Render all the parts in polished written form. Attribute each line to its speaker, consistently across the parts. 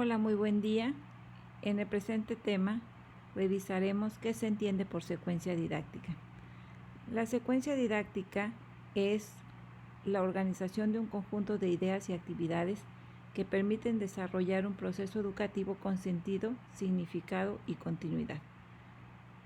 Speaker 1: Hola, muy buen día. En el presente tema revisaremos qué se entiende por secuencia didáctica. La secuencia didáctica es la organización de un conjunto de ideas y actividades que permiten desarrollar un proceso educativo con sentido, significado y continuidad.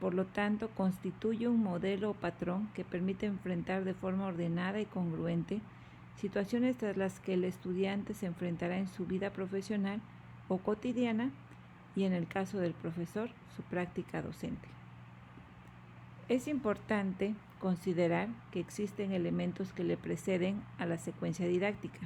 Speaker 1: Por lo tanto, constituye un modelo o patrón que permite enfrentar de forma ordenada y congruente situaciones tras las que el estudiante se enfrentará en su vida profesional o cotidiana y, en el caso del profesor, su práctica docente. Es importante considerar que existen elementos que le preceden a la secuencia didáctica.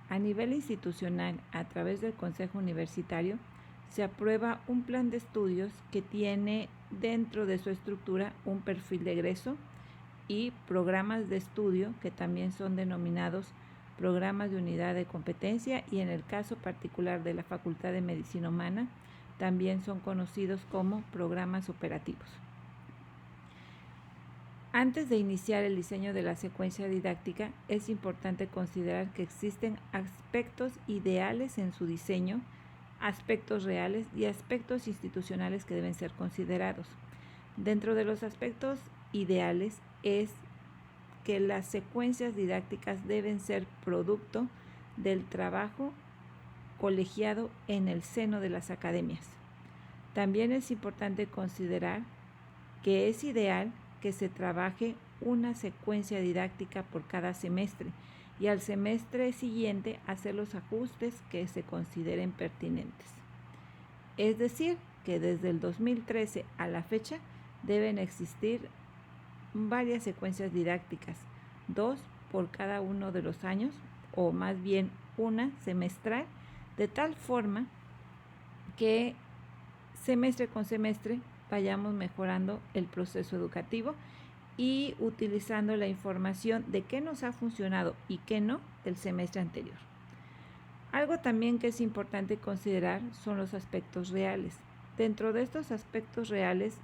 Speaker 1: A nivel institucional, a través del Consejo Universitario, se aprueba un plan de estudios que tiene dentro de su estructura un perfil de egreso y programas de estudio que también son denominados programas de unidad de competencia, y en el caso particular de la Facultad de Medicina Humana también son conocidos como programas operativos. Antes de iniciar el diseño de la secuencia didáctica, es importante considerar que existen aspectos ideales en su diseño, aspectos reales y aspectos institucionales que deben ser considerados. Dentro de los aspectos ideales es que las secuencias didácticas deben ser producto del trabajo colegiado en el seno de las academias. También es importante considerar que es ideal que se trabaje una secuencia didáctica por cada semestre y al semestre siguiente hacer los ajustes que se consideren pertinentes. Es decir, que desde el 2013 a la fecha deben existir varias secuencias didácticas, 2 por cada uno de los años, o más bien una semestral, de tal forma que semestre con semestre vayamos mejorando el proceso educativo y utilizando la información de qué nos ha funcionado y qué no del semestre anterior. Algo también que es importante considerar son los aspectos reales. Dentro de estos aspectos reales,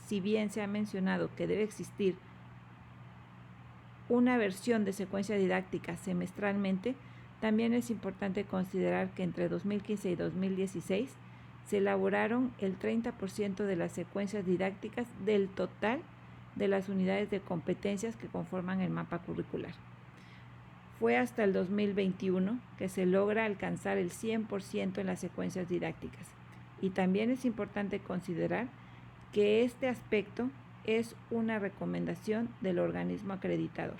Speaker 1: si bien se ha mencionado que debe existir una versión de secuencia didáctica semestralmente, también es importante considerar que entre 2015 y 2016 se elaboraron el 30% de las secuencias didácticas del total de las unidades de competencias que conforman el mapa curricular. Fue hasta el 2021 que se logra alcanzar el 100% en las secuencias didácticas. Y también es importante considerar que este aspecto es una recomendación del organismo acreditador.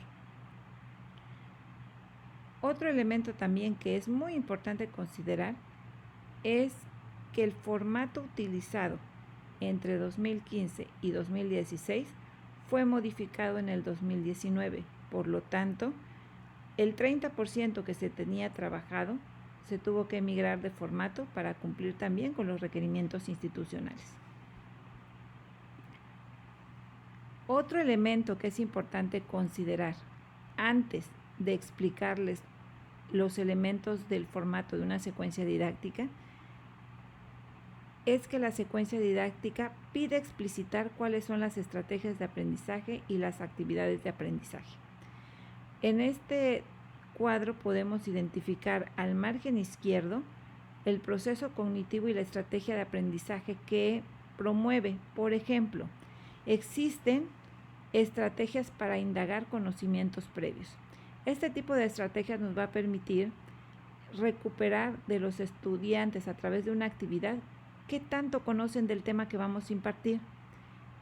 Speaker 1: Otro elemento también que es muy importante considerar es que el formato utilizado entre 2015 y 2016 fue modificado en el 2019. Por lo tanto, el 30% que se tenía trabajado se tuvo que migrar de formato para cumplir también con los requerimientos institucionales. Otro elemento que es importante considerar antes de explicarles los elementos del formato de una secuencia didáctica es que la secuencia didáctica pide explicitar cuáles son las estrategias de aprendizaje y las actividades de aprendizaje. En este cuadro podemos identificar al margen izquierdo el proceso cognitivo y la estrategia de aprendizaje que promueve. Por ejemplo, existen estrategias para indagar conocimientos previos. Este tipo de estrategias nos va a permitir recuperar de los estudiantes a través de una actividad qué tanto conocen del tema que vamos a impartir.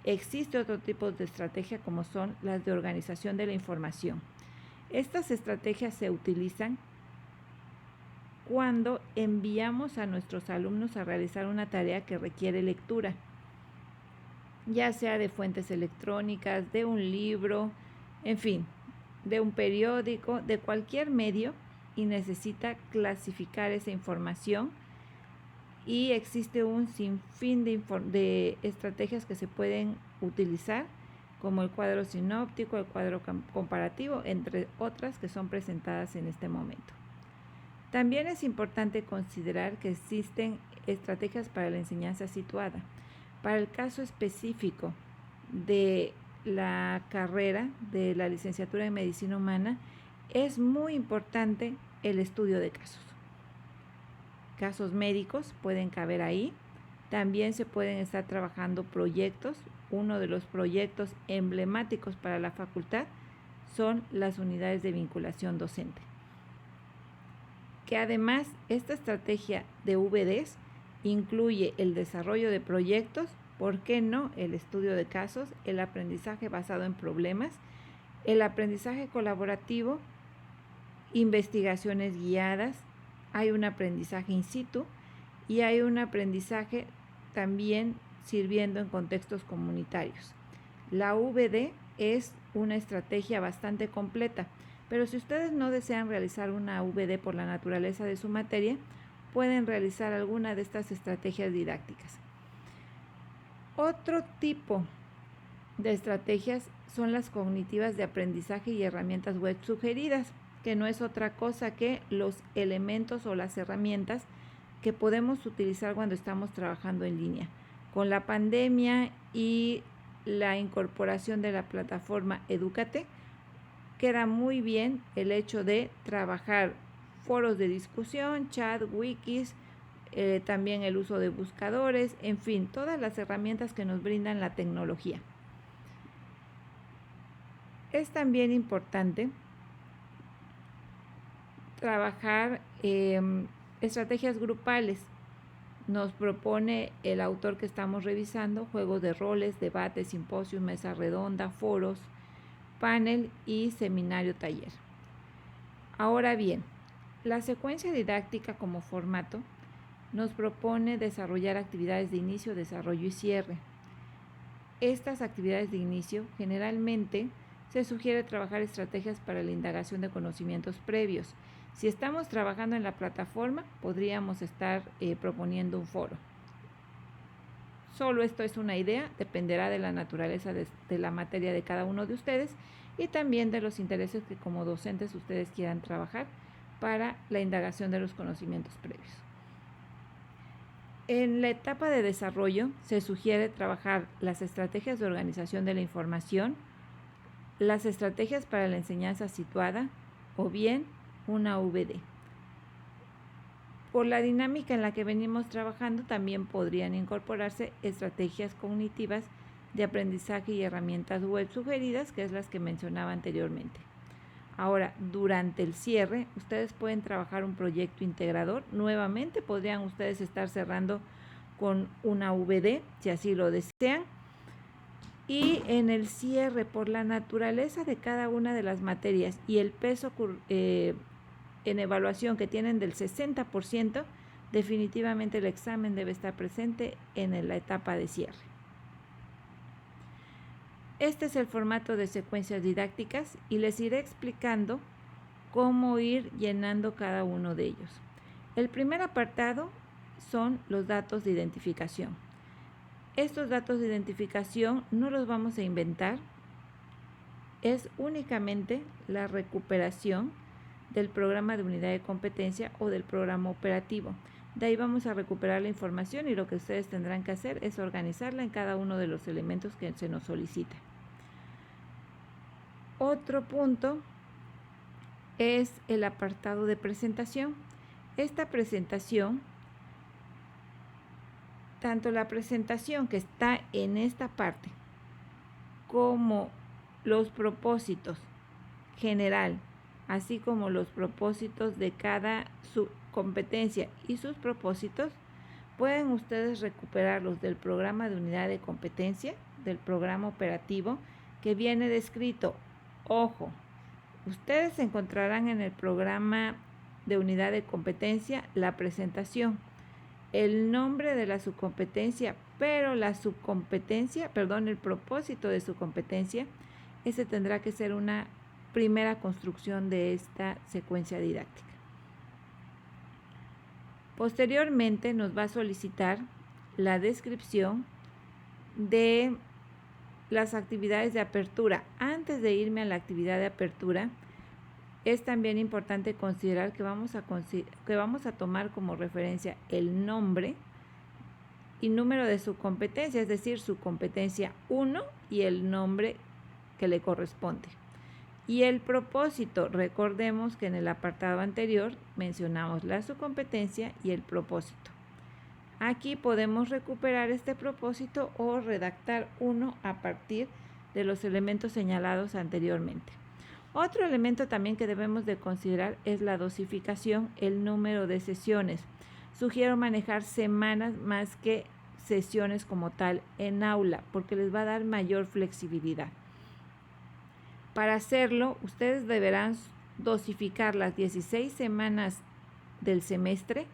Speaker 1: Existe otro tipo de estrategia como son las de organización de la información. Estas estrategias se utilizan cuando enviamos a nuestros alumnos a realizar una tarea que requiere lectura, ya sea de fuentes electrónicas, de un libro, en fin, de un periódico, de cualquier medio, y necesita clasificar esa información, y existe un sinfín de estrategias que se pueden utilizar, como el cuadro sinóptico, el cuadro comparativo, entre otras que son presentadas en este momento. También es importante considerar que existen estrategias para la enseñanza situada. Para el caso específico de la carrera de la licenciatura en Medicina Humana, es muy importante el estudio de casos. casos médicos pueden caber ahí. También se pueden estar trabajando proyectos. Uno de los proyectos emblemáticos para la facultad son las unidades de vinculación docente. Que además esta estrategia de VDs incluye el desarrollo de proyectos, ¿por qué no? El estudio de casos, el aprendizaje basado en problemas, el aprendizaje colaborativo, investigaciones guiadas, hay un aprendizaje in situ y hay un aprendizaje también sirviendo en contextos comunitarios. La VD es una estrategia bastante completa, pero si ustedes no desean realizar una VD por la naturaleza de su materia, pueden realizar alguna de estas estrategias didácticas. Otro tipo de estrategias son las cognitivas de aprendizaje y herramientas web sugeridas, que no es otra cosa que los elementos o las herramientas que podemos utilizar cuando estamos trabajando en línea. Con la pandemia y la incorporación de la plataforma Edúcate, queda muy bien el hecho de trabajar foros de discusión, chat, wikis, también el uso de buscadores, en fin, todas las herramientas que nos brindan la tecnología. Es también importante trabajar estrategias grupales. Nos propone el autor que estamos revisando juegos de roles, debates, simposios, mesa redonda, foros, panel y seminario taller. Ahora bien, la secuencia didáctica como formato nos propone desarrollar actividades de inicio, desarrollo y cierre. Estas actividades de inicio generalmente se sugiere trabajar estrategias para la indagación de conocimientos previos. Si estamos trabajando en la plataforma, podríamos estar proponiendo un foro. Solo esto es una idea, dependerá de la naturaleza de la materia de cada uno de ustedes y también de los intereses que como docentes ustedes quieran trabajar para la indagación de los conocimientos previos. En la etapa de desarrollo se sugiere trabajar las estrategias de organización de la información, las estrategias para la enseñanza situada o bien una VD. Por la dinámica en la que venimos trabajando, también podrían incorporarse estrategias cognitivas de aprendizaje y herramientas web sugeridas, que es las que mencionaba anteriormente. Ahora, durante el cierre, ustedes pueden trabajar un proyecto integrador. Nuevamente, podrían ustedes estar cerrando con una VD, si así lo desean. Y en el cierre, por la naturaleza de cada una de las materias y el peso en evaluación que tienen del 60%, definitivamente el examen debe estar presente en la etapa de cierre. Este es el formato de secuencias didácticas y les iré explicando cómo ir llenando cada uno de ellos. El primer apartado son los datos de identificación. Estos datos de identificación no los vamos a inventar, es únicamente la recuperación del programa de unidad de competencia o del programa operativo. De ahí vamos a recuperar la información y lo que ustedes tendrán que hacer es organizarla en cada uno de los elementos que se nos solicita. Otro punto es el apartado de presentación. Esta presentación, tanto la presentación que está en esta parte como los propósitos general, así como los propósitos de cada subcompetencia y sus propósitos, pueden ustedes recuperarlos del programa de unidad de competencia, del programa operativo que viene descrito. Ojo, ustedes encontrarán en el programa de unidad de competencia la presentación, el nombre de la subcompetencia, pero la subcompetencia, el propósito de su competencia, ese tendrá que ser una primera construcción de esta secuencia didáctica. Posteriormente nos va a solicitar la descripción de las actividades de apertura. Antes de irme a la actividad de apertura, es también importante considerar que vamos a tomar como referencia el nombre y número de su competencia, es decir, su competencia 1 y el nombre que le corresponde. Y el propósito, recordemos que en el apartado anterior mencionamos la subcompetencia y el propósito. Aquí podemos recuperar este propósito o redactar uno a partir de los elementos señalados anteriormente. Otro elemento también que debemos de considerar es la dosificación, el número de sesiones. Sugiero manejar semanas más que sesiones como tal en aula, porque les va a dar mayor flexibilidad. Para hacerlo, ustedes deberán dosificar las 16 semanas del semestre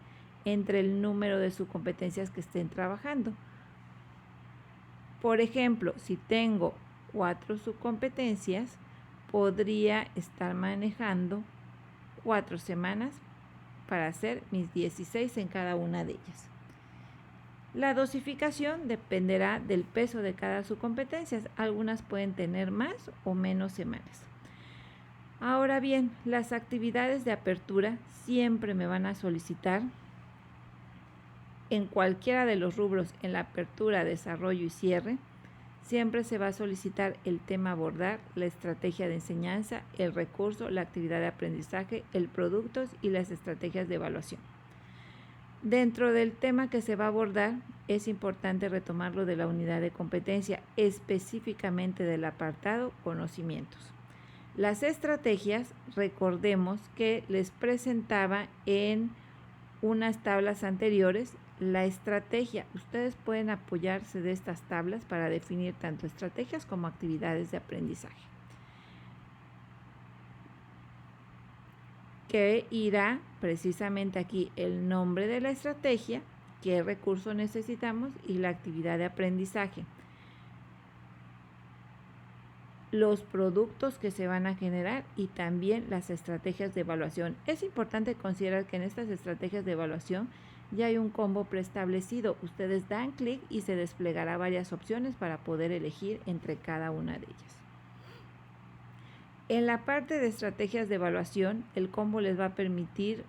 Speaker 1: entre el número de subcompetencias que estén trabajando. Por ejemplo, si tengo 4 subcompetencias, podría estar manejando 4 semanas para hacer mis 16 en cada una de ellas. La dosificación dependerá del peso de cada subcompetencia. Algunas pueden tener más o menos semanas. Ahora bien, las actividades de apertura siempre me van a solicitar en cualquiera de los rubros, en la apertura, desarrollo y cierre. Siempre se va a solicitar el tema a abordar, la estrategia de enseñanza, el recurso, la actividad de aprendizaje, el producto y las estrategias de evaluación. Dentro del tema que se va a abordar, es importante retomarlo de la unidad de competencia, específicamente del apartado conocimientos. Las estrategias, recordemos que les presentaba en unas tablas anteriores la estrategia. Ustedes pueden apoyarse de estas tablas para definir tanto estrategias como actividades de aprendizaje, que irá precisamente aquí el nombre de la estrategia, qué recurso necesitamos y la actividad de aprendizaje. Los productos que se van a generar y también las estrategias de evaluación. Es importante considerar que en estas estrategias de evaluación ya hay un combo preestablecido. Ustedes dan clic y se desplegará varias opciones para poder elegir entre cada una de ellas. En la parte de estrategias de evaluación, el combo les va a permitir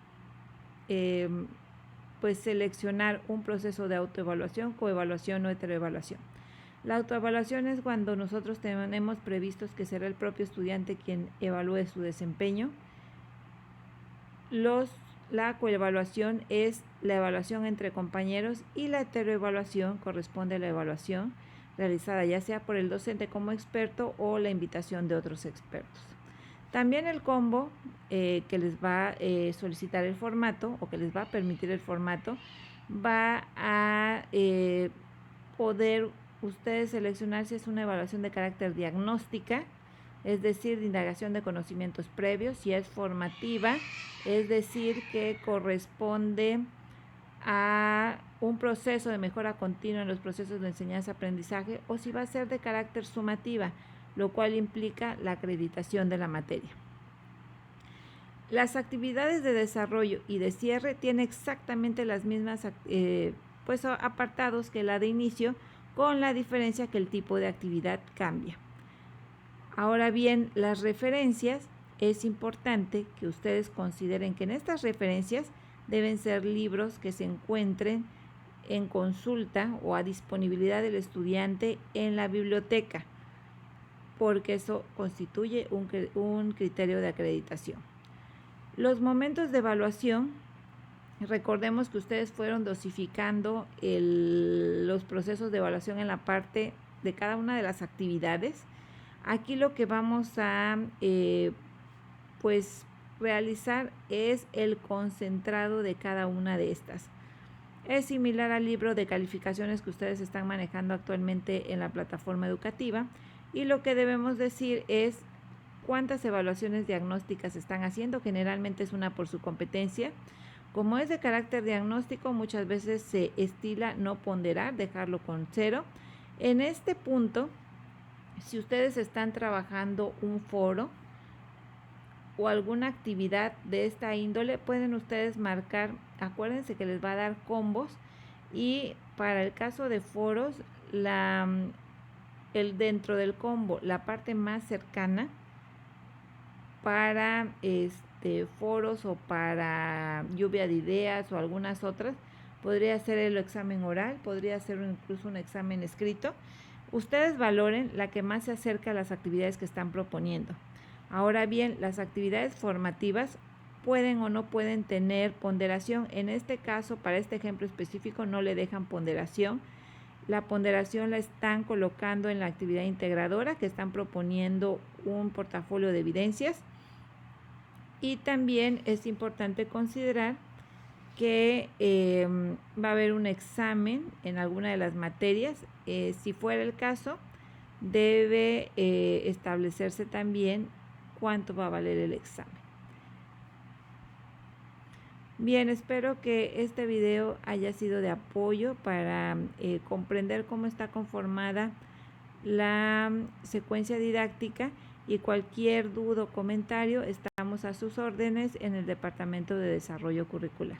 Speaker 1: seleccionar un proceso de autoevaluación, coevaluación o heteroevaluación. La autoevaluación es cuando nosotros tenemos previstos que será el propio estudiante quien evalúe su desempeño. La coevaluación es la evaluación entre compañeros y la heteroevaluación corresponde a la evaluación realizada ya sea por el docente como experto o la invitación de otros expertos. También el combo que les va a solicitar el formato o que les va a permitir el formato va a poder ustedes seleccionar si es una evaluación de carácter diagnóstica, es decir, de indagación de conocimientos previos, si es formativa, es decir, que corresponde a un proceso de mejora continua en los procesos de enseñanza-aprendizaje, o si va a ser de carácter sumativa, lo cual implica la acreditación de la materia. Las actividades de desarrollo y de cierre tienen exactamente las mismas apartados que la de inicio, con la diferencia que el tipo de actividad cambia. Ahora bien, las referencias, es importante que ustedes consideren que en estas referencias deben ser libros que se encuentren en consulta o a disponibilidad del estudiante en la biblioteca, porque eso constituye un criterio de acreditación. Los momentos de evaluación, recordemos que ustedes fueron dosificando los procesos de evaluación en la parte de cada una de las actividades. Aquí lo que vamos a realizar es el concentrado de cada una de estas. Es similar al libro de calificaciones que ustedes están manejando actualmente en la plataforma educativa, y lo que debemos decir es cuántas evaluaciones diagnósticas están haciendo. Generalmente es una por su competencia. Como es de carácter diagnóstico, muchas veces se estila no ponderar, dejarlo con 0. En este punto, si ustedes están trabajando un foro o alguna actividad de esta índole, pueden ustedes marcar, acuérdense que les va a dar combos, y para el caso de foros, dentro del combo, la parte más cercana para foros o para lluvia de ideas o algunas otras, podría ser el examen oral, podría ser incluso un examen escrito. Ustedes valoren la que más se acerca a las actividades que están proponiendo. Ahora bien, las actividades formativas pueden o no pueden tener ponderación. En este caso, para este ejemplo específico, no le dejan ponderación. La ponderación la están colocando en la actividad integradora, que están proponiendo un portafolio de evidencias. Y también es importante considerar que va a haber un examen en alguna de las materias. Si fuera el caso, debe establecerse también cuánto va a valer el examen. Bien, espero que este video haya sido de apoyo para comprender cómo está conformada la secuencia didáctica, y cualquier duda o comentario estamos a sus órdenes en el Departamento de Desarrollo Curricular.